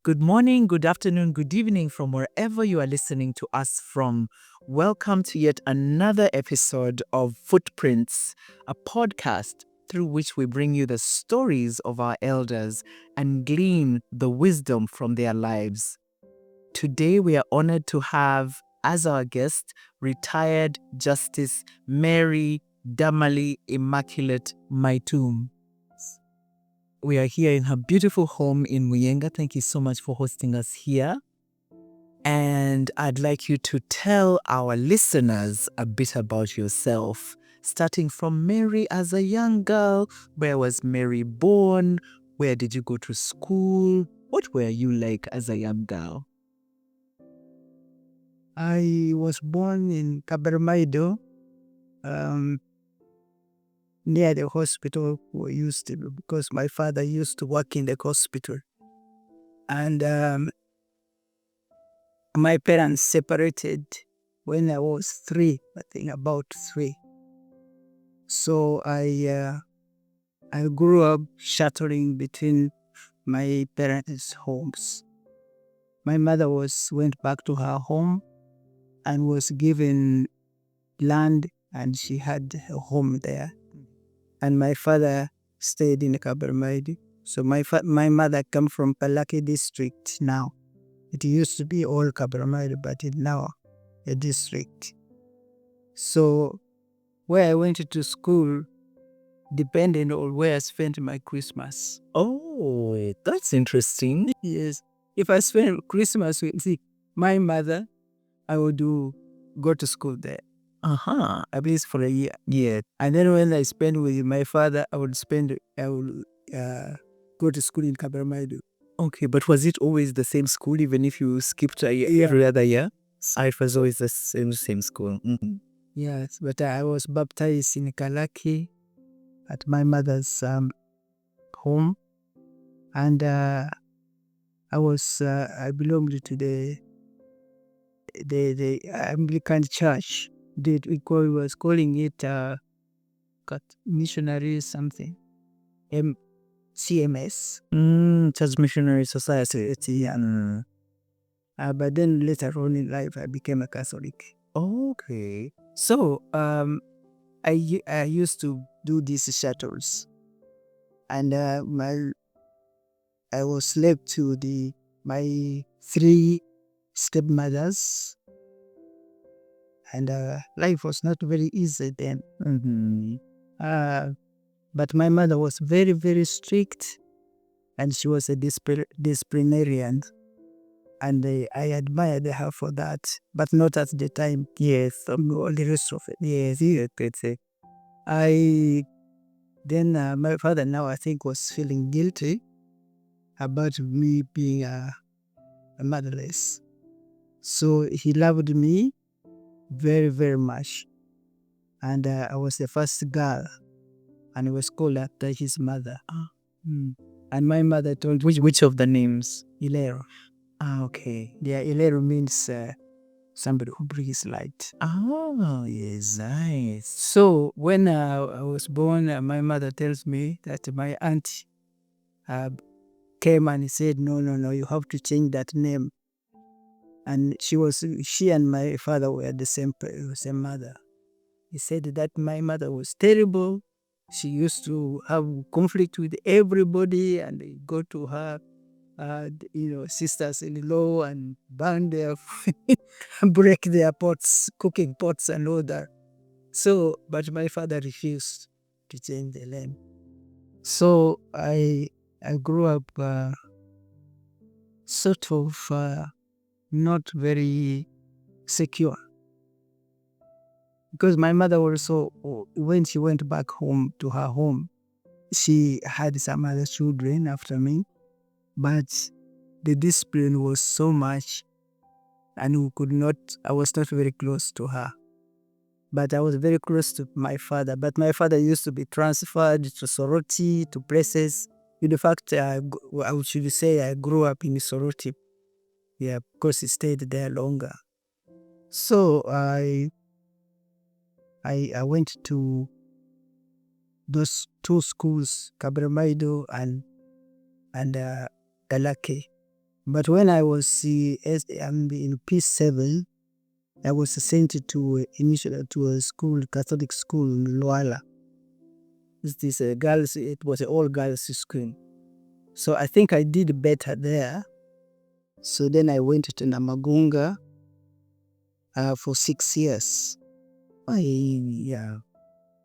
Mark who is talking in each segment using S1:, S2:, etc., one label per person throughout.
S1: Good morning, good afternoon, good evening from wherever you are listening to us from. Welcome to yet another episode of Footprints, a podcast through which we bring you the stories of our elders and glean the wisdom from their lives. Today, we are honored to have as our guest retired Justice Mary Damali Immaculate Maitum. We are here in her beautiful home in Muyenga. Thank you so much for hosting us here. And I'd like you to tell our listeners a bit about yourself, starting from Mary as a young girl. Where was Mary born? Where did you go to school? What were you like as a young girl?
S2: I was born in Kaberamaido, near the hospital because my father used to work in the hospital. And my parents separated when I was 3, I think about 3. So I grew up shuttling between my parents' homes. My mother went back to her home and was given land, and she had a home there. And my father stayed in Kaberamaido. So my mother come from Galake district now. It used to be all Kaberamaido, but it's now a district. So where I went to school depended on where I spent my Christmas.
S1: Oh, that's interesting.
S2: Yes. If I spent Christmas with my mother, I would go to school there. At least for a year.
S1: Yeah.
S2: And then when I spent with my father, I would go to school in Kaberamaido.
S1: Okay, but was it always the same school even if you skipped a year, every other year? It was always the same school. Mm-hmm.
S2: Yes, but I was baptized in Galake at my mother's home. And I belonged to the Anglican church. We was calling it missionary something, CMS.
S1: Church Missionary Society.
S2: Yeah. But then later on in life, I became a Catholic.
S1: Okay.
S2: So I used to do these shuttles, and I was left to my 3 stepmothers, and life was not very easy then.
S1: Mm-hmm.
S2: But my mother was very, very strict, and she was a disciplinarian, and I admired her for that, but not at the time.
S1: Yes.
S2: All the rest of it.
S1: Yes, that's it.
S2: Then my father now I think was feeling guilty about me being a motherless. So he loved me very, very much. And I was the first girl, and he was called after his mother. And my mother told me,
S1: Which of the names?
S2: Ilero.
S1: Okay.
S2: Yeah, Ilero means somebody who brings light.
S1: Oh, yes, nice.
S2: So when I was born, my mother tells me that my aunt came and said, no, you have to change that name. And she and my father were the same mother. He said that my mother was terrible. She used to have conflict with everybody, and they go to her, sisters-in-law and burn their, break their pots, cooking pots and all that. So, but my father refused to change the name. So I grew up sort of not very secure. Because my mother also, when she went back home to her home, she had some other children after me, but the discipline was so much, and I was not very close to her. But I was very close to my father. But my father used to be transferred to Soroti, to places. In fact, I should say I grew up in Soroti. Yeah, because he stayed there longer. So I went to those two schools, Kaberamaido and Galake. But when I was in P7, I was sent to initially to a school, Catholic school in Luala. This girls. It was an all girls school. So I think I did better there. So then I went to Namagunga for 6 years. Yeah.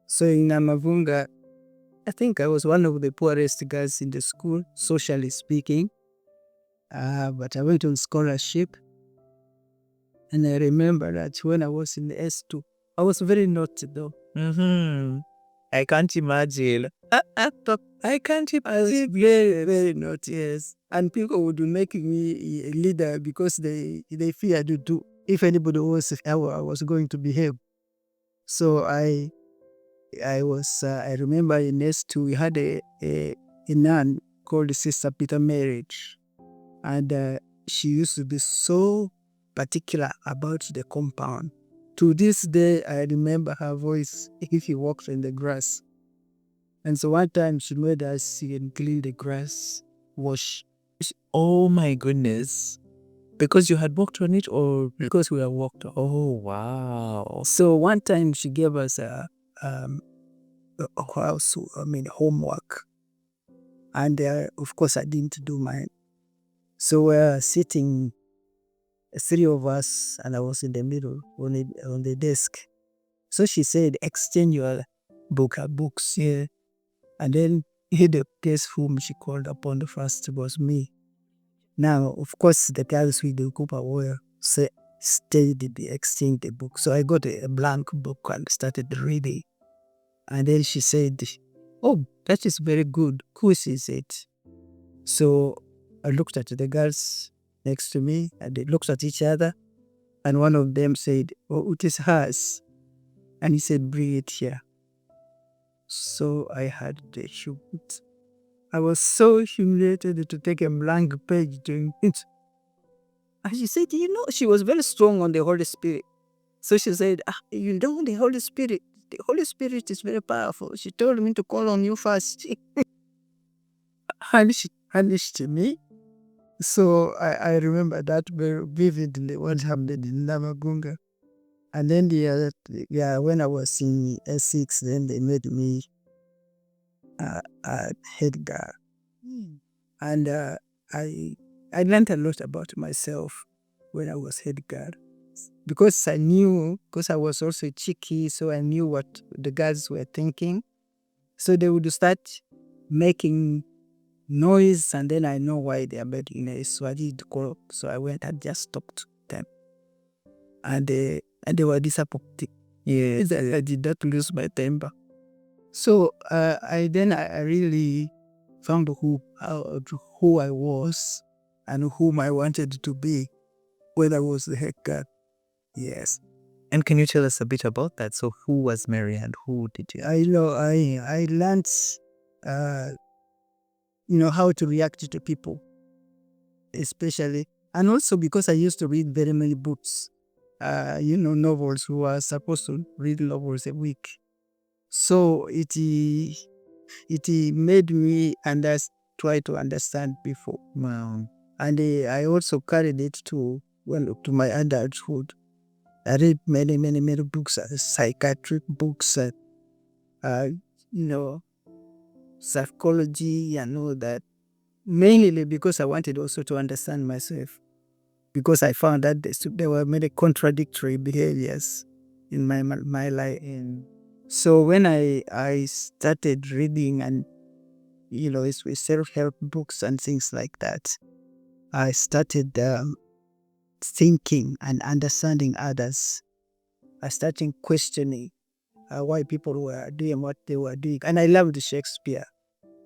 S2: So in Namagunga, I think I was one of the poorest girls in the school, socially speaking. But I went on scholarship. And I remember that when I was in the S2, I was very naughty though.
S1: I can't imagine.
S2: I can't imagine. I was very, very naughty, yes. And people would make me a leader because they feared to, if anybody was, I was going to behave. So I remember in S2, we had a nun called Sister Peter Marriage. And she used to be so particular about the compound. To this day, I remember her voice if he walked in the grass. And so one time she made us see and clean the grass, wash.
S1: Oh my goodness. Because you had walked on it or because we had walked on? Oh, wow.
S2: So one time she gave us homework. And of course I didn't do mine. So we're sitting, 3 of us, and I was in the middle on the desk. So she said, exchange your books here. And then the guest whom she called upon the first was me. Now, of course, the girls with the Cooper were stayed the exchange the book. So I got a blank book and started reading. And then she said, oh, that is very good. Whose is it? So I looked at the girls next to me and they looked at each other. And one of them said, oh, it is hers. And he said, bring it here. So I had the shoot. I was so humiliated to take a blank page doing it. And she said, she was very strong on the Holy Spirit. So she said, the Holy Spirit. The Holy Spirit is very powerful. She told me to call on you first. And she punished me. So I remember that very vividly, what happened in Namagunga. And then when I was in S6, then they made me a head girl. And I learned a lot about myself when I was head girl. Because I was also cheeky, so I knew what the girls were thinking. So they would start making noise, and then I know why they are making noise. So I did call up. So I went and just stopped them. And they were disappointed. Yes, I did not lose my temper. So I really found who I was and whom I wanted to be when I was the head girl. Yes.
S1: And can you tell us a bit about that? So who was Mary and who did you?
S2: I learned, how to react to people, especially. And also because I used to read very many books, novels. Who are supposed to read novels a week. So it made me try to understand people.
S1: Wow.
S2: And I also carried it to my adulthood. I read many, many, many books, psychiatric books, psychology and all that. Mainly because I wanted also to understand myself. Because I found that there were many contradictory behaviors in my life. So when I started reading and, it's with self-help books and things like that, I started thinking and understanding others. I started questioning why people were doing what they were doing. And I loved Shakespeare.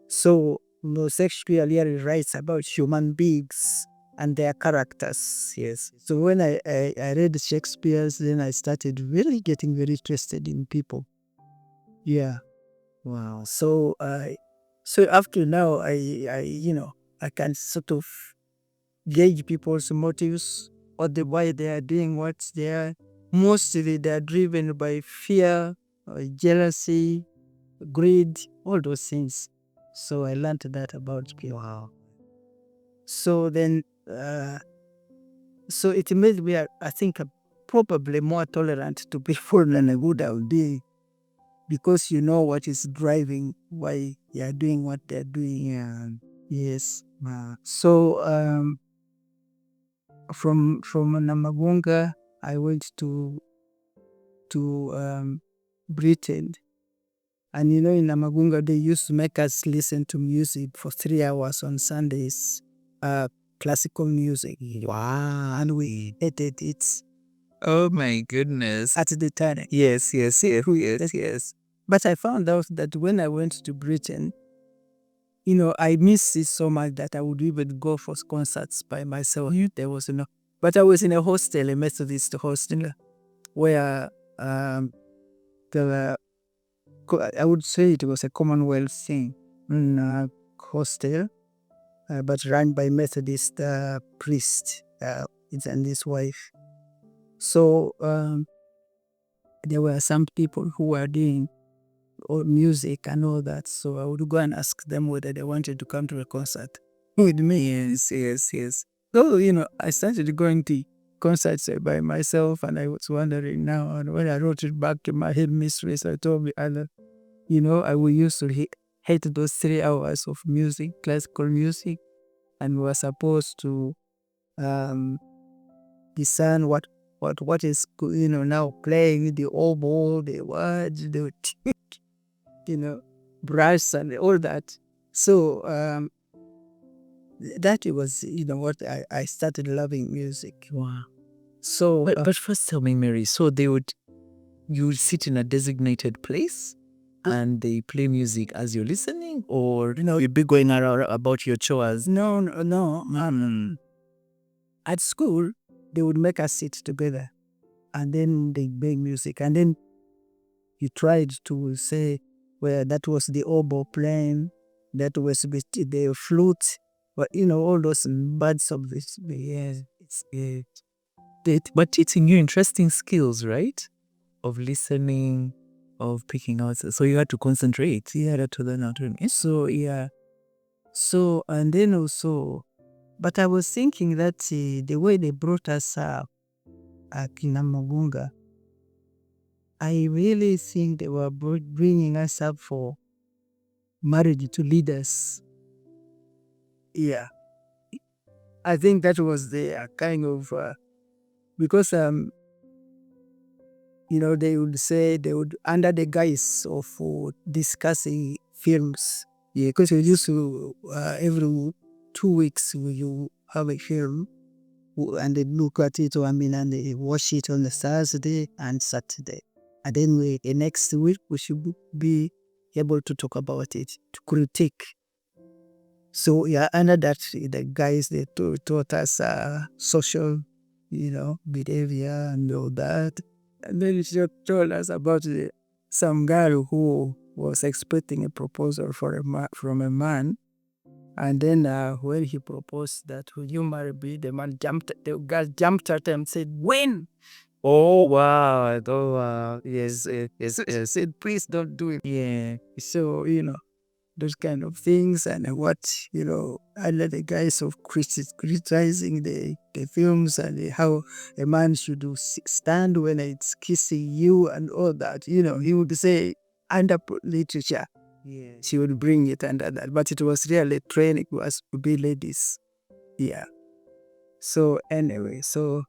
S2: So Shakespeare really writes about human beings and their characters. Yes. So when I read Shakespeare's, then I started really getting very interested in people. Yeah.
S1: Wow.
S2: So after now, I can sort of gauge people's motives, why they are doing what they are. Mostly they are driven by fear, or jealousy, greed, all those things. So I learned that about people.
S1: Wow.
S2: So then, so it made me, I think, probably more tolerant to people than I would have been, because you know what is driving why they are doing what they're doing. And yes. So from Namagunga, I went to Britain. And you know, in Namagunga, they used to make us listen to music for 3 hours on Sundays, classical music.
S1: Wow.
S2: And we hated it
S1: Oh my goodness.
S2: at the time.
S1: Yes, yes, yes, yes, yes.
S2: But I found out that when I went to Britain, you know, I missed it so much that I would even go for concerts by myself. There was no, but I was in a hostel, a Methodist hostel, where there were, I would say it was a Commonwealth thing, hostel, but run by Methodist priest and his wife. So there were some people who were doing all music and all that. So I would go and ask them whether they wanted to come to a concert with me.
S1: Yes, yes, yes.
S2: So, you know, I started going to concerts by myself, and I was wondering now, and when I wrote it back to my headmistress, I told me, you know, I will used to hate those 3 hours of music, classical music, and we were supposed to discern what is, you know, now playing the oboe, the words, the you know, brass and all that. So that was, you know, what I started loving music.
S1: Wow.
S2: So
S1: But first tell me, Mary, so you would sit in a designated place and they play music as you're listening, or
S2: you know,
S1: you'd be going around about your chores?
S2: no. At school, they would make us sit together, and then they play music, and then you tried to say, well, that was the oboe playing, that was the flute, but you know, all those birds of this. Yes,
S1: But teaching you interesting skills, right? Of listening, of picking out. So you had to concentrate. You had to learn how to.
S2: So yeah. So, and then also, but I was thinking that the way they brought us up at Namagunga, I really think they were bringing us up for marriage to leaders. Yeah. I think that was the kind of, because, you know, they would say, under the guise of discussing films. Yeah, because we used to, every 2 weeks, you have a film, and they look at it, and they watch it on the Thursday and Saturday. And then the next week, we should be able to talk about it, to critique. So yeah, under that, the guys, they taught us social, you know, behavior and all that. And then she told us about some girl who was expecting a proposal from a man. And then when he proposed that, will you marry me? The girl jumped at him and said, when?
S1: Oh, wow. Oh, wow. Yes, yes,
S2: She
S1: yes.
S2: said, please don't do it.
S1: Yeah.
S2: So, you know, those kind of things, and what, you know, under the guise of criticizing the films, and how a man should stand when it's kissing you and all that, you know, he would say, under literature,
S1: Yeah.
S2: she would bring it under that. But it was really training was to be ladies. Yeah. So anyway, so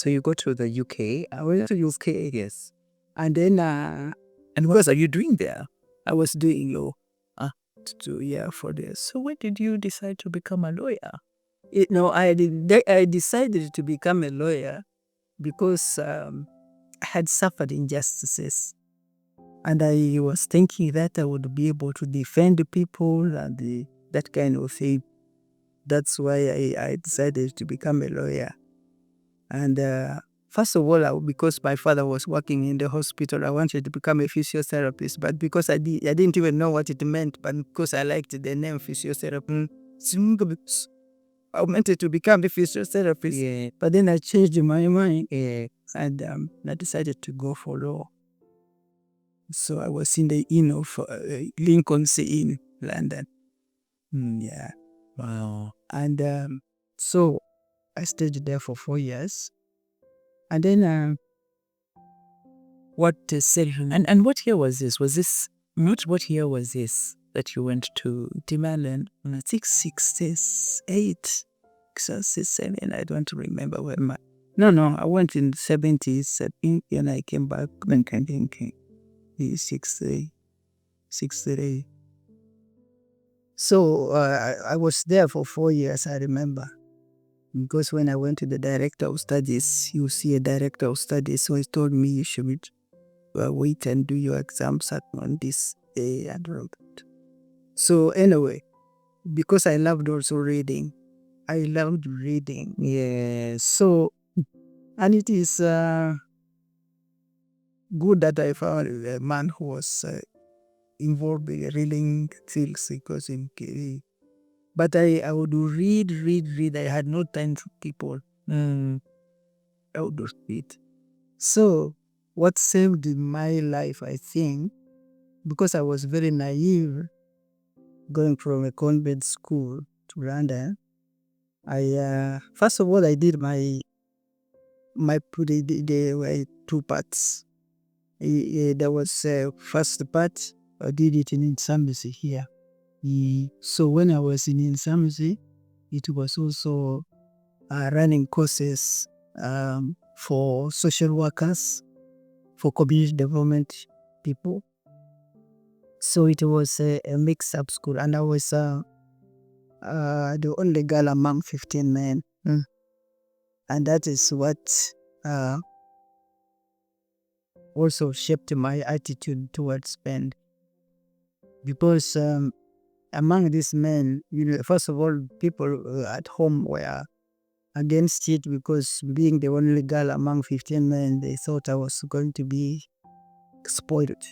S1: you go to the UK.
S2: I went to UK.
S1: Yes.
S2: And then
S1: And what are you doing there?
S2: I was doing law.
S1: Ah.
S2: For this.
S1: So when did you decide to become a lawyer?
S2: I decided to become a lawyer because I had suffered injustices. And I was thinking that I would be able to defend people and that kind of thing. That's why I decided to become a lawyer. And first of all, because my father was working in the hospital, I wanted to become a physiotherapist. But because I didn't even know what it meant, but because I liked the name physiotherapist, I wanted to become a physiotherapist.
S1: Yeah.
S2: But then I changed my mind, and I decided to go for law. So I was in the inn of Lincoln's Inn, London. Yeah.
S1: Wow.
S2: And so I stayed there for 4 years. And then what said
S1: And what year was this? What year was this that you went to
S2: Timalan, I think 68, 67, I don't remember where my... No, I went in 70s, and I came back when I came 63. So I was there for 4 years, I remember. Because when I went to the director of studies, you see a director of studies, so he told me you should wait and do your exams on this day and all that. So anyway, because I loved also reading, I loved reading. Yeah. So, and it is good that I found a man who was involved in reading things because in KV. But I would read. I had no time for people. I would read. So, what saved my life, I think, because I was very naive, going from a convent school to London, I first of all I did there were two parts. There was first part I did it in Insamisi here. So when I was in Insamisi, it was also running courses for social workers, for community development people. So it was a mixed-up school, and I was the only girl among 15 men. And that is what also shaped my attitude towards men. Because among these men, first of all, people at home were against it because being the only girl among 15 men, they thought I was going to be spoiled.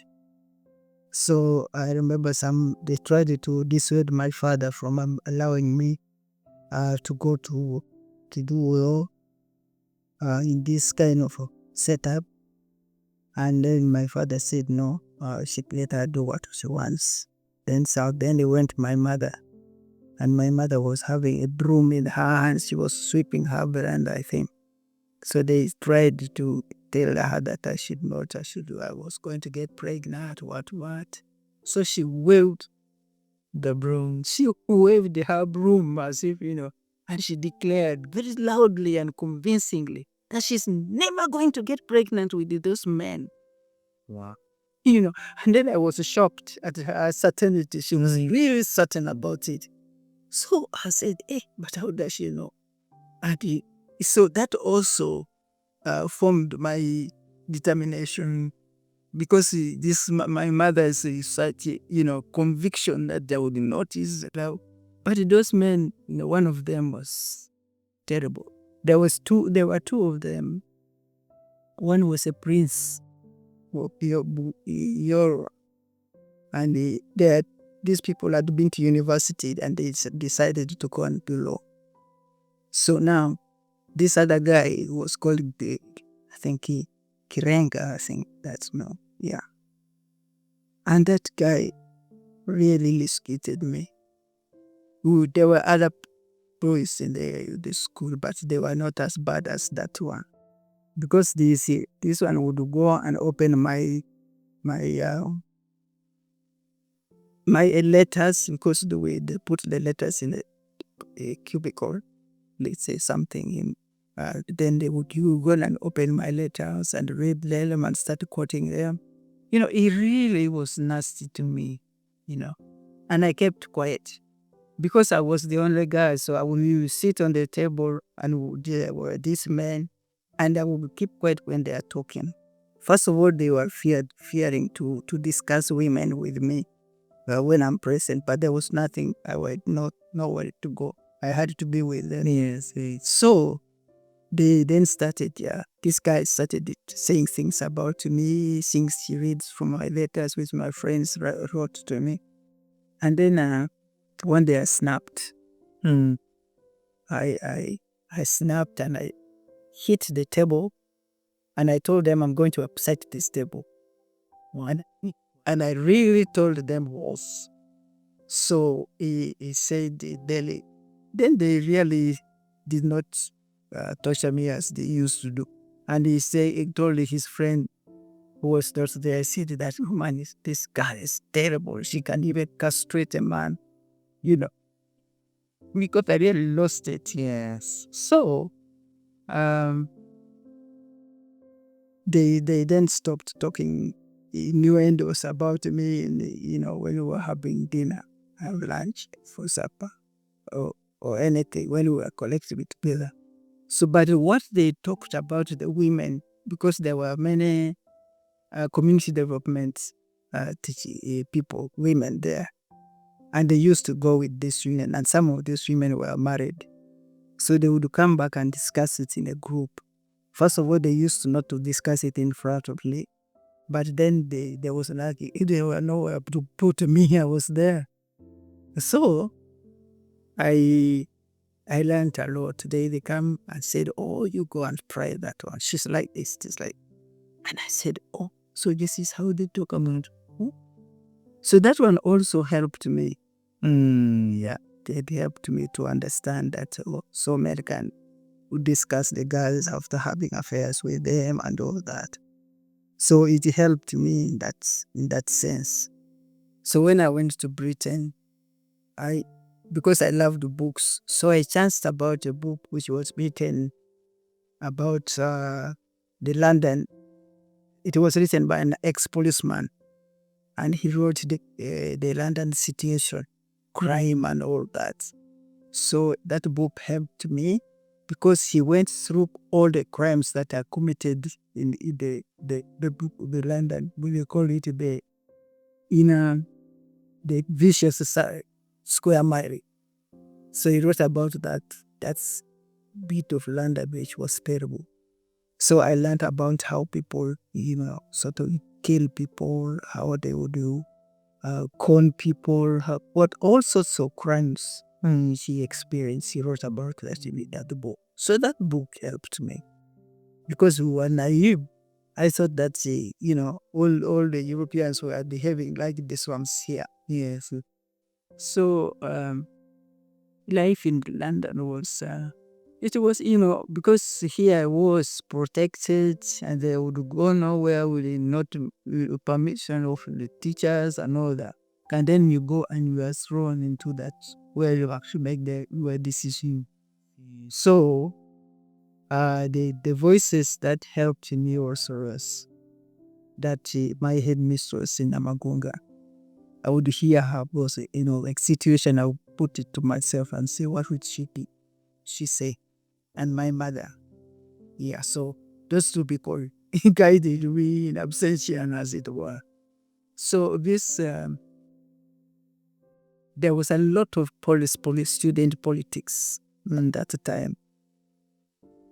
S2: So I remember they tried to dissuade my father from allowing me to go to do well in this kind of setup. And then my father said no, she let her do what she wants. Then they went to my mother. And my mother was having a broom in her hands. She was sweeping her veranda, I think. So they tried to tell her that I was going to get pregnant, what. So she waved the broom. She waved her broom as if, and she declared very loudly and convincingly that she's never going to get pregnant with those men.
S1: Wow.
S2: And then I was shocked at her certainty. She was really certain about it. So I said, but how does she know? And so that also formed my determination, because my mother is such conviction that they would notice. But those men, one of them was terrible. There were two of them. One was a prince of Europe, and these people had been to university and they decided to go and do law. So now, this other guy was called Kirenga, I think that's no, yeah. And that guy really listed me. There were other boys in the school, but they were not as bad as that one. Because this one would go and open my letters, because the way they put the letters in a cubicle, let's say something in, then they would go and open my letters and read them and start quoting them. He really was nasty to me, and I kept quiet because I was the only guy. So I would sit on the table and there were these men, and I would keep quiet when they are talking. First of all, they were fearing to discuss women with me when I'm present, but there was nothing. I was nowhere to go. I had to be with them. Yes. So they then started, this guy started saying things about me, things he reads from my letters which my friends wrote to me. And then one day I snapped. I snapped and I hit the table, and I told them I'm going to upset this table. And I really told them off. So he said then they really did not torture me as they used to do. And he told his friend who was just there, I said that woman this guy is terrible. She can even castrate a man, you know, because I really lost it.
S1: Yes.
S2: So they then stopped talking innuendos about me, when we were having dinner and lunch for supper or anything when we were collectively together. So, but what they talked about the women, because there were many community development people, women there, and they used to go with these women, and some of these women were married. So they would come back and discuss it in a group. First of all, they used to not to discuss it in front of me, but then there was like, if they were nowhere to put me, I was there. So I learned a lot. They come and said, oh, you go and try that one. She's like this. She's like, and I said, oh, so this is how they talk about. So that one also helped me. Yeah, it helped me to understand that so men can discuss the girls after having affairs with them and all that. So it helped me in that sense. So when I went to Britain, because I loved books, so I chanced about a book which was written about the London. It was written by an ex-policeman, and he wrote the London situation, crime and all that. So that book helped me because he went through all the crimes that are committed in the book of the London. We call it the vicious square mile. So he wrote about that. That's bit of London which was terrible. So I learned about how people, sort of kill people, how they would do, con people, what all sorts of crimes she experienced. He wrote about that in that book. So that book helped me because we were naive. I thought that, all the Europeans were behaving like the swamps here. Yes. So life in London was, it was, because here I was protected and they would go nowhere with not permission of the teachers and all that. And then you go and you are thrown into that where you actually make your decision. So the voices that helped me also was that my headmistress in Amagunga, I would hear her was, like situation, I would put it to myself and say, what would she say? And my mother. Yeah, so those two people guided me in absentia, as it were. So this, there was a lot of student politics at that time,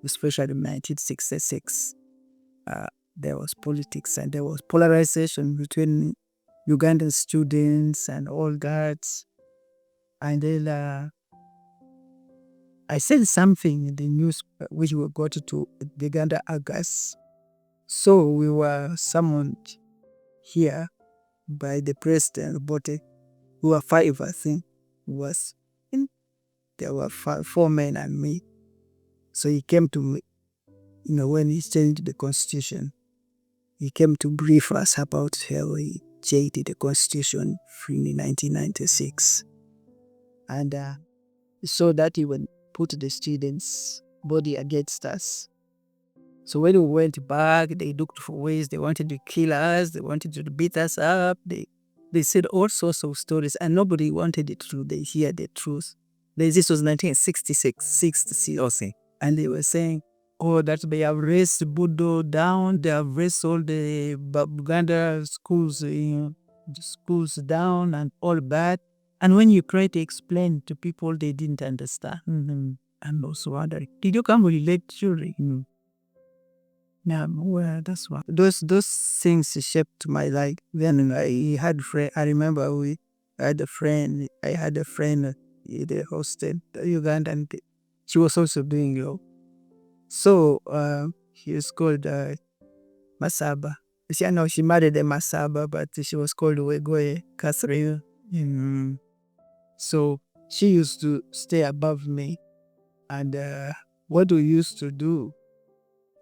S2: especially in 1966. There was politics and there was polarization between Ugandan students and all that. And then I said something in the news which we got to the Uganda August. So we were summoned here by the president, but we were 5, I think. There were 4 men and me. So he came to me, when he changed the constitution. He came to brief us about how he changed the constitution in 1996. And so that he would put the students' body against us. So when we went back, they looked for ways. They wanted to kill us. They wanted to beat us up. They said all sorts of stories, and nobody wanted the truth. They hear the truth. This was 1966, 60, and they were saying, oh, that they have raised Budo down. They have raised all the Uganda schools, the schools down and all that. And when you try to explain to people, they didn't understand. And also wondering, did you come with lecture? Yeah, well, that's what. Those things shaped my life. Then I had friend. I remember I had a friend. In the hostel, the Ugandan. She was also doing law. So he was called Masaba. She married a Masaba, but she was called Wegoye Catherine. So she used to stay above me. And what we used to do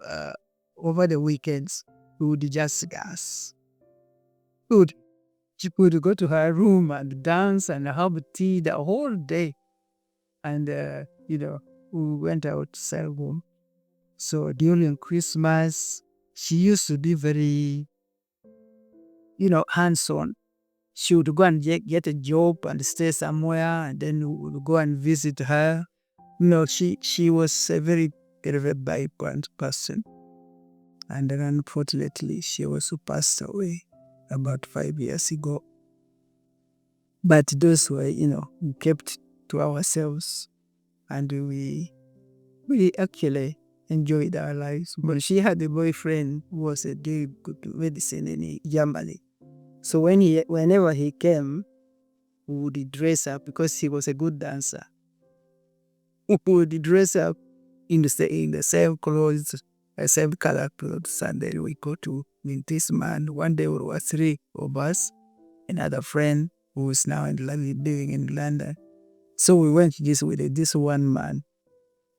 S2: uh, over the weekends, we would just gas. She would go to her room and dance and have tea the whole day. And, we went out to sell home. So during Christmas, she used to be very, hands-on. She would go and get a job and stay somewhere, and then we would go and visit her. She was a very, very vibrant person. And then unfortunately, she also passed away about 5 years ago. But those were, we kept to ourselves, and we actually enjoyed our lives. But she had a boyfriend who was a very good medicine in Germany. So whenever he came, we would dress up because he was a good dancer. We would dress up in the same clothes, the same color clothes, and then we go to meet this man. One day we were 3 of us, another friend who is now living in London. So we went with this one man,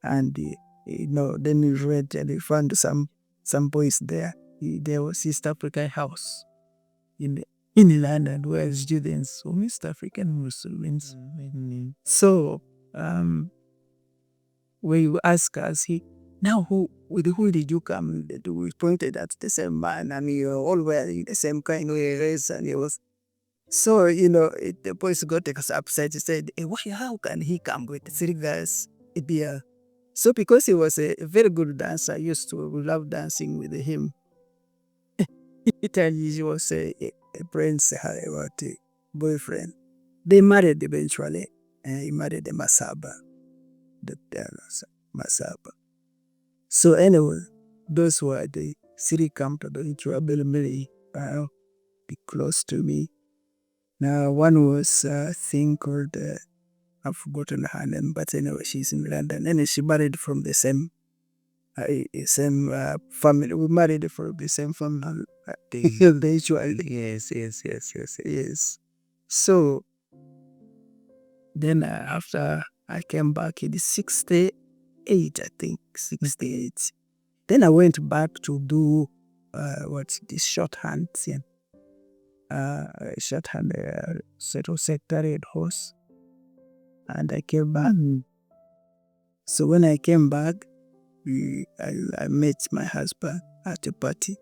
S2: and then we read and we found some boys there. There was East African house in London where students from East African Muslims. So when you ask us, with who did you come? We pointed at the same man, and we were all wearing the same kind of dress, and it was. So, the boys got upset. He said, how can he come with 3 girls? So because he was a very good dancer, I used to love dancing with him. He was a prince, about a boyfriend. They married eventually, and he married a Masaba. Masaba. So anyway, those were the 3 comfortable travel be close to me. Now one was a thing called I've forgotten her name, but anyway, she's in London, and she married from the same family. We married from the same family. Yes. So then after I came back in 68, I think 68. Then I went back to do what's this shorthand thing. Shorthand secretariat horse, and I came back. So when I came back, I met my husband at a party.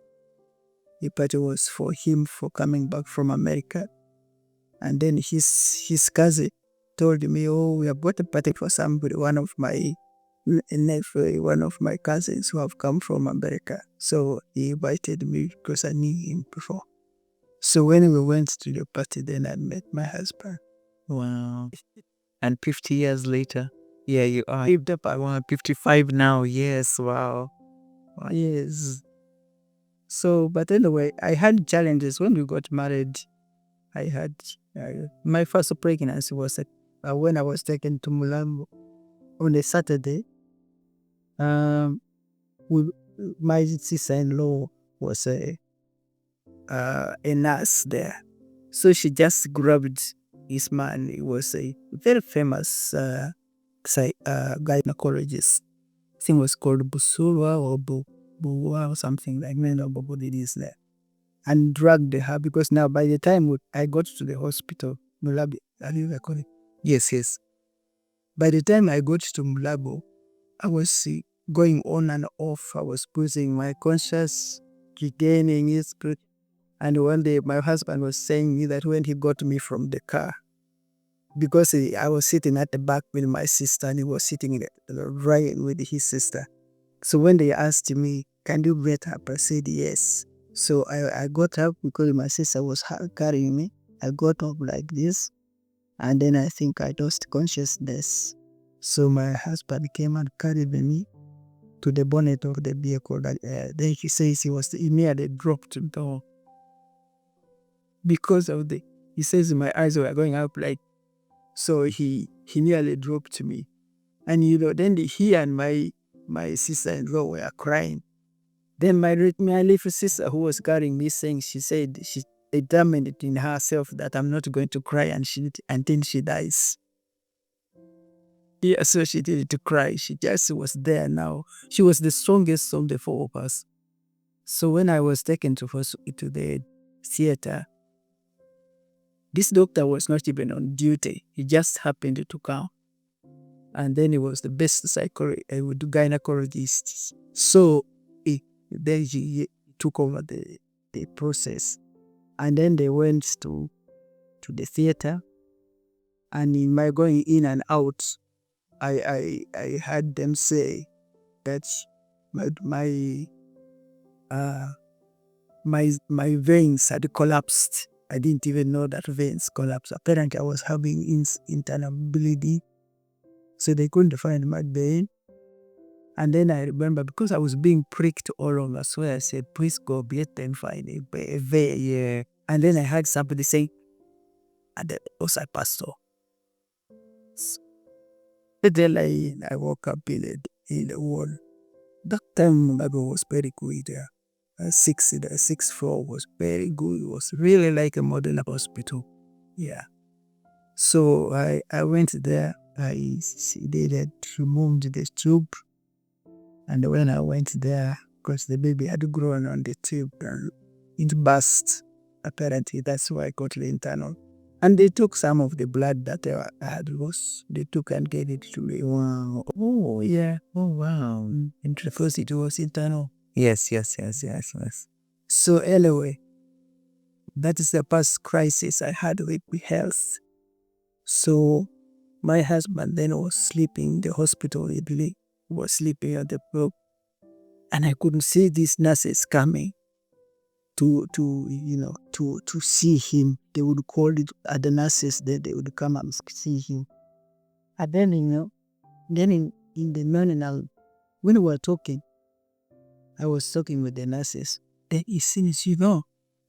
S2: The party was for him for coming back from America, and then his cousin told me, "Oh, we have got a party for somebody, one of my cousins who have come from America." So he invited me because I knew him before. So when we went to the party, then I met my husband.
S1: Wow. And 50 years later, yeah, you are. Lived up, I want 55 now. Yes, wow.
S2: Yes. So, but anyway, I had challenges when we got married. I had my first pregnancy was when I was taken to Mulambo on a Saturday. My sister-in-law was a nurse there, so she just grabbed this man. He was a very famous gynecologist. I think it was called Busura or Buwa or something like that. Nobody is there. And dragged her because now by the time I got to the hospital, Mulabi,
S1: Yes.
S2: by the time I got to Mulabo, I was going on and off. I was losing my conscious, regaining it. And one day my husband was saying me that when he got me from the car, because I was sitting at the back with my sister and he was sitting right with his sister. So when they asked me, "Can you get up?" I said yes. So I got up because my sister was carrying me. I got up like this, and then I think I lost consciousness. So my husband came and carried me to the bonnet of the vehicle. Then he says he nearly dropped down because of he says my eyes were going up like, so he nearly dropped me. And then he and my sister-in-law were crying Then my little sister who was carrying me saying, she said she determined it in herself that I'm not going to cry until she dies. Yeah, so she didn't to cry. She just was there now. She was the strongest of the four of us. So when I was taken to the theater, this doctor was not even on duty. He just happened to come. And then he was the best gynecologist. So then he took over the process. And then they went to the theater. And in my going in and out, I heard them say that my veins had collapsed. I didn't even know that veins collapsed. Apparently, I was having internal bleeding, so they couldn't find my vein. And then I remember, because I was being pricked all over, so I said, "Please go, let them find a vein." Yeah. And then I heard somebody say, "And then also pastor." Then I woke up in the wall. That time Mago was very good. The sixth floor was very good. It was really like a modern hospital. Yeah. So I went there. They had removed the tube. And when I went there, because the baby had grown on the tube and it burst. Apparently, that's why I got the internal. And they took some of the blood that I had lost. They took and gave it to me.
S1: Wow. Oh, yeah. Oh, wow.
S2: Because it was internal.
S1: Yes.
S2: So anyway, that is the past crisis I had with health. So my husband then was sleeping in the hospital. He was sleeping at the floor. And I couldn't see these nurses coming to see him. They would call it at the nurses, then they would come and see him. And then, in the morning, when we were talking, I was talking with the nurses. Then he says,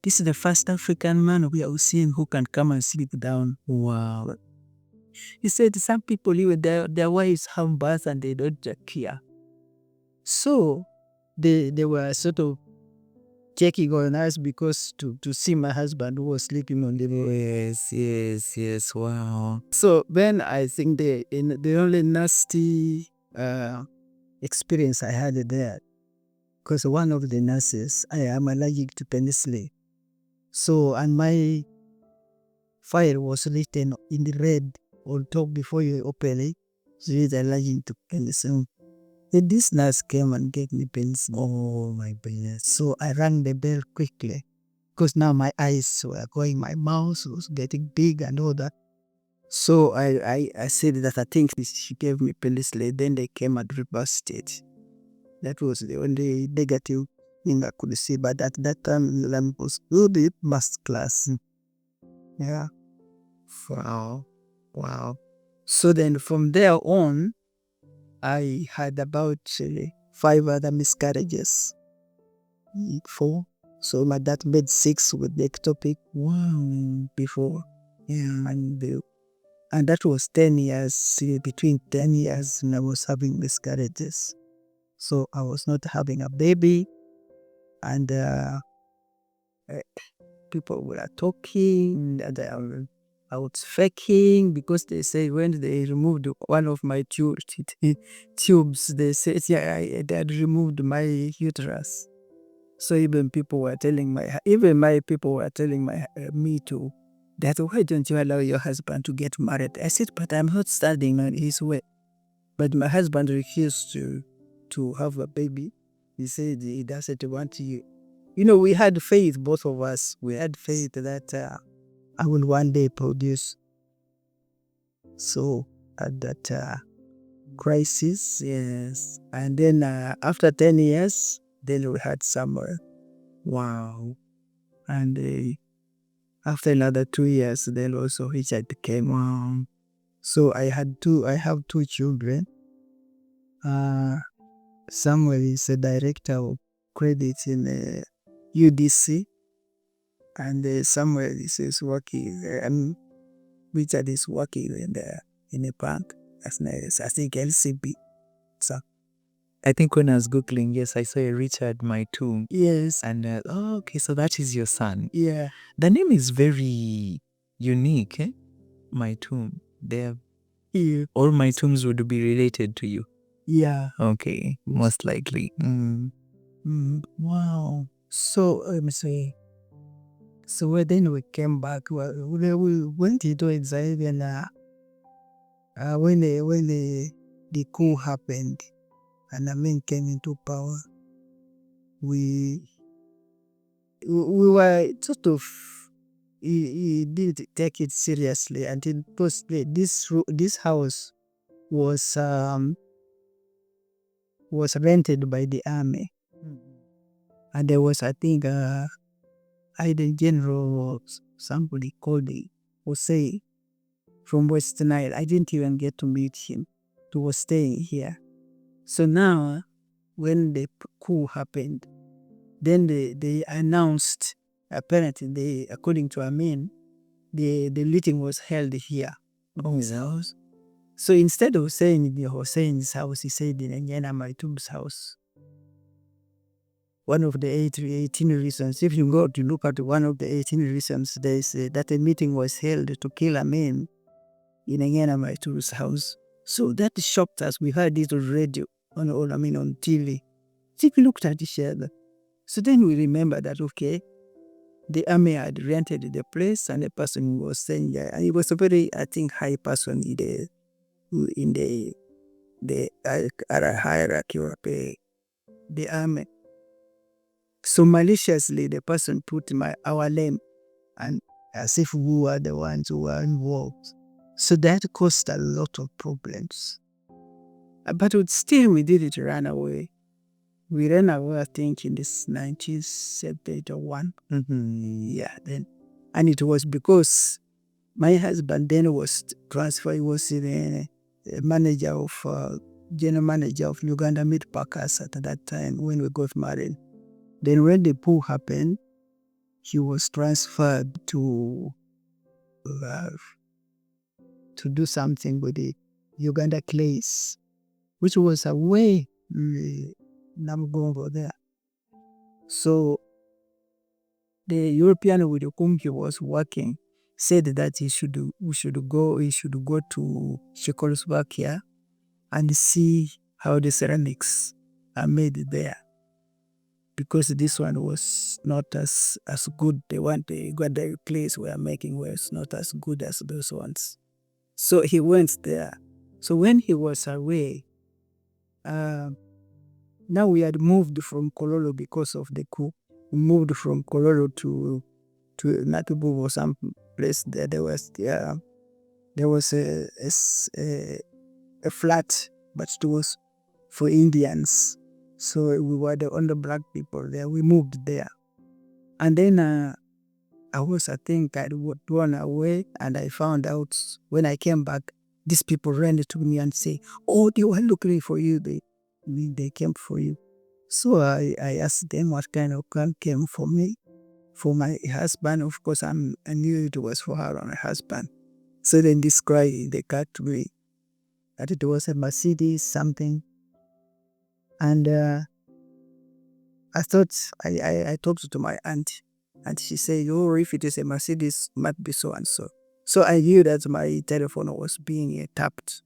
S2: this is the first African man we are seeing who can come and sleep down.
S1: Wow.
S2: He said some people, even their wives have birth and they don't care. So they were sort of checking on us because to see my husband who was sleeping on the bed.
S1: Yes. Wow.
S2: So then I think the only nasty experience I had there, because one of the nurses, I am allergic to penicillin. So, and my file was written in the red on top before you open it. So it's allergic to penicillin. Then this nurse came and gave me penicillin.
S1: Oh, my goodness.
S2: So I rang the bell quickly, because now my eyes were going, my mouth was getting big and all that. So I said that I think she gave me penicillin. Then they came and reversed it. That was the only negative thing I could see. But at that time, I was really first class. Yeah.
S1: Wow.
S2: So then from there on, I had about 5 other miscarriages. 4. So my dad made 6 with the ectopic.
S1: Wow.
S2: Before. Yeah. And that was 10 years, between 10 years, and I was having miscarriages. So I was not having a baby, and people were talking, and I was faking, because they say when they removed one of my tubes, they said, they had removed my uterus. So even people were telling me too, that why don't you allow your husband to get married? I said, but I'm not standing on his way. But my husband refused to have a baby. He said he doesn't want you. We had faith, both of us. We had faith that I will one day produce. So at that crisis, yes. And then after 10 years, then we had summer.
S1: Wow.
S2: And after another 2 years, then also Richard came.
S1: Wow.
S2: So I have 2 children. Samuel is a director of credit in UDC, and Samuel is working, and Richard is working in a bank. That's nice. I think LCB. So
S1: I think when I was Googling, yes, I saw a Richard Maitum.
S2: Yes.
S1: And, okay, so that is your son.
S2: Yeah.
S1: The name is very unique, eh? Maitum.
S2: Yeah.
S1: All Maitums would be related to you.
S2: Yeah.
S1: Okay, most likely.
S2: Wow. So let me see. So then we came back. We went into exile, and when the coup happened and Amin came into power, we were sort of, he didn't take it seriously until this house was rented by the army, and there was, I think, either general or somebody called Hossein from West Nile. I didn't even get to meet him. He was staying here. So now, when the coup happened, then they announced, apparently, according to Amin, the meeting was held here in his house. So instead of saying in Hussein's house, he said in Nyana Maitum's house. One of the 18 reasons, if you go to look at one of the 18 reasons, they say that a meeting was held to kill Amin in Nyana Maitum's house. So that shocked us. We heard it on radio, on TV. So we looked at each other. So then we remember that, okay, the army had rented the place and the person was staying there. And he was a very, I think, high person in the hierarchy of the army. So maliciously, the person put our name, and as if we were the ones who were involved. So that caused a lot of problems. But still, we didn't run away. We ran away, I think, in this 1971. Yeah, then. And it was because my husband then was transferred. He was the manager of, general manager of Uganda Meat Packers at that time when we got married. Then when the coup happened, he was transferred to do something with the Uganda clays, which was away Namgongo there. So the European with whom he was working said that he should go to Czechoslovakia and see how the ceramics are made there, because this one was not as good. The Uganda clays were making was not as good as those ones. So he went there. So when he was away, now we had moved from Kololo because of the coup. We moved from Kololo to Natubu or some place there. There was a flat, but it was for Indians. So we were the only black people there. We moved there. And then I think I'd gone away, and I found out when I came back, these people ran to me and say, "Oh, they were looking for you. They came for you." So I asked them what kind of car came for me. For my husband, of course, I knew it was for her and her husband. So they described the car to me, that it was a Mercedes something. And I thought, I talked to my aunt, and she said, "Oh, if it is a Mercedes, might be so and so." So I knew that my telephone was being tapped.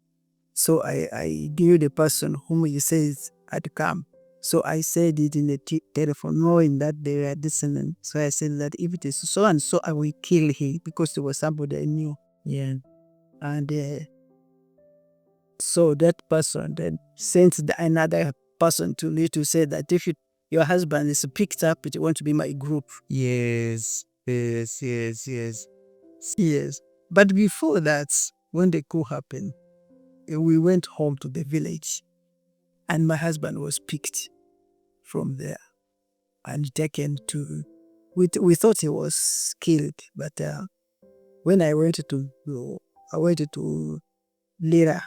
S2: So I knew the person whom he says had come. So I said it in the telephone, knowing that they were listening. So I said that if it is so and so, I will kill him, because there was somebody I knew. Yeah. And so that person then sent another person to me to say that if your husband is picked up, it want to be my group.
S1: Yes.
S2: Yes. But before that, when the coup happened, we went home to the village, and my husband was picked from there and taken to. We thought he was killed, but when I went to Lira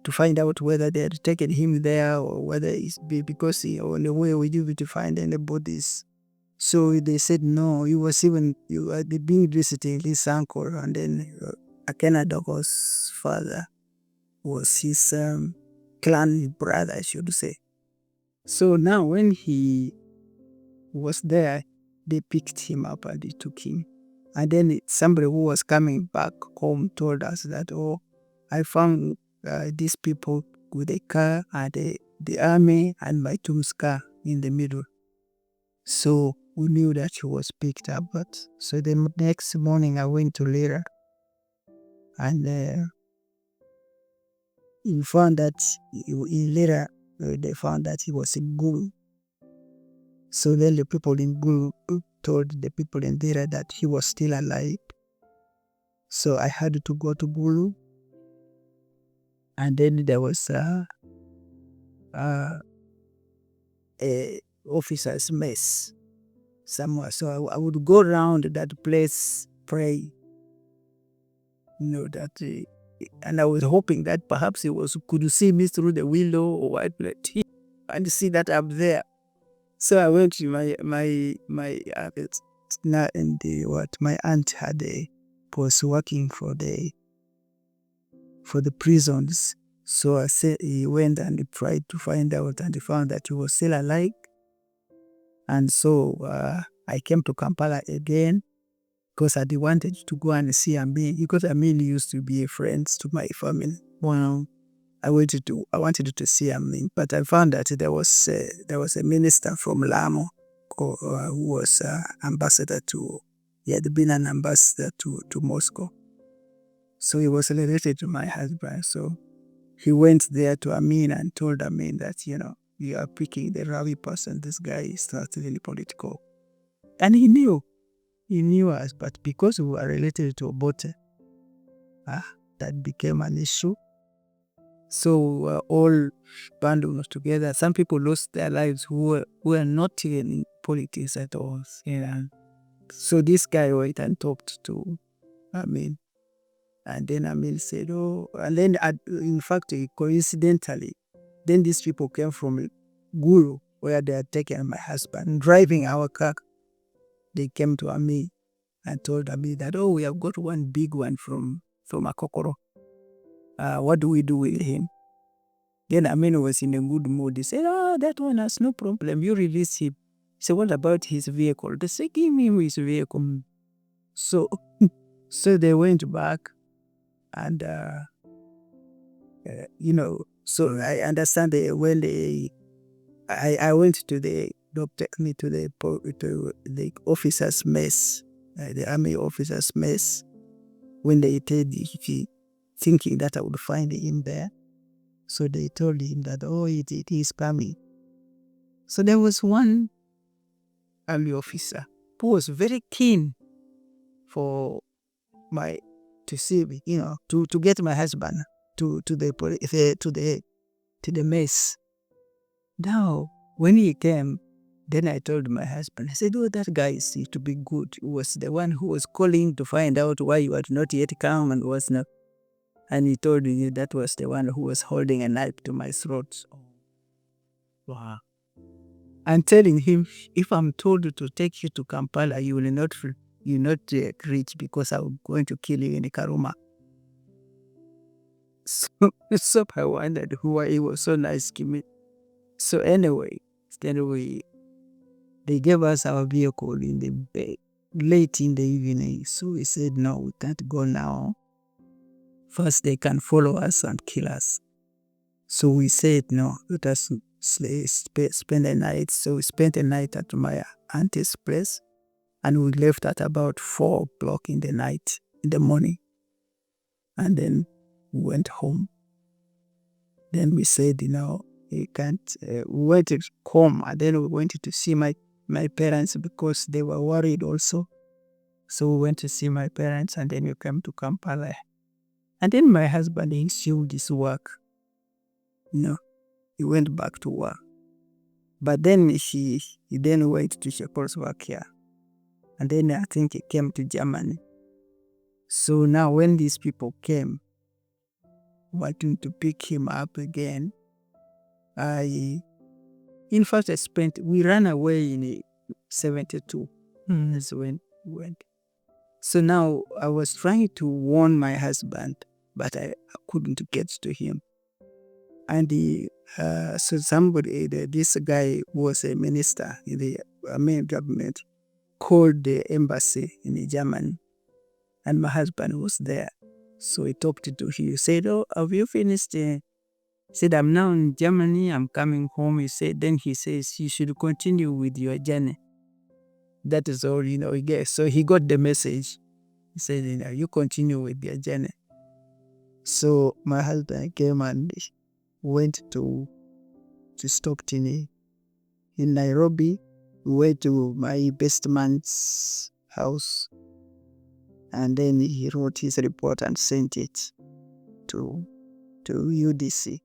S2: to find out whether they had taken him there or whether it's because on the way we didn't to find any bodies. So they said no, he was even being visiting his uncle, and then Akena Dogo's father was his clan brother, I should say. So now when he was there, they picked him up and they took him. And then somebody who was coming back home told us that, oh, I found these people with a car and the army and Maitum's car in the middle. So we knew that he was picked up. But so the next morning I went to Lira and we found that in Lira they found that he was in Gulu. So then the people in Gulu told the people in Lira that he was still alive. So I had to go to Gulu. And then there was a officer's mess somewhere. So I would go around that place, pray, that, and I was hoping that perhaps he could see me through the window or what, and see that I'm there. So I went to my aunt was working for the prisons. So I said he went and he tried to find out, and he found that he was still alive. And so I came to Kampala again because I wanted to go and see Amin, because Amin used to be a friend to my family. Well, I wanted to see Amin, but I found that there was a minister from Lamo who was ambassador to. He had been an ambassador to Moscow. So he was related to my husband. So he went there to Amin and told Amin that, you are picking the rowdy person. This guy is not really political. And he knew us, but because we were related to Obote, that became an issue. So we were all bundled together. Some people lost their lives who were not in politics at all. So this guy went and talked to Amin. And then Amin said, oh, and then in fact, coincidentally, then these people came from Guru, where they had taken my husband, driving our car. They came to Amin and told Amin that, oh, we have got one big one from Akokoro. What do we do with him? Then Amin was in a good mood. He said, oh, that one has no problem. You release him. So what about his vehicle? They said, give him his vehicle. So they went back and, so I understand when I went to the doctor, to the officer's mess, the army officer's mess, when they told thinking that I would find him there. So they told him that, oh, it is coming. So there was one army officer who was very keen to see me, to get my husband to the mess. Now, when he came, then I told my husband, I said, oh, that guy is to be good. He was the one who was calling to find out why you had not yet come and was not. And he told me that was the one who was holding a knife to my throat. Wow. I'm telling him, if I'm told to take you to Kampala, you will not reach, because I'm going to kill you in Karuma. So I wondered why he was so nice to me. So anyway, then they gave us our vehicle in the late in the evening. So we said, no, we can't go now. First, they can follow us and kill us. So we said, no, let us spend a night. So we spent a night at my auntie's place, and we left at about 4 o'clock in the morning. And then we went home. Then we said, you can't, we went home, and then we went to see my parents because they were worried also. So we went to see my parents, and then we came to Kampala. And then my husband, he resumed his work. He went back to work. But then he then went to Czechoslovakia. And then I think he came to Germany. So now when these people came, wanting to pick him up again, we ran away in 72. That's when we went. So now I was trying to warn my husband, but I couldn't get to him. And so somebody, this guy was a minister in the main government, called the embassy in Germany, and my husband was there. So he talked to him. He said, "Oh, have you finished?" He said, "I'm now in Germany. I'm coming home." He said, then he says, "You should continue with your journey." That is all, he gets. So he got the message. He said, "You continue with your journey." So my husband came and went to Stockton in Nairobi. We went to my best man's house, and then he wrote his report and sent it to UDC.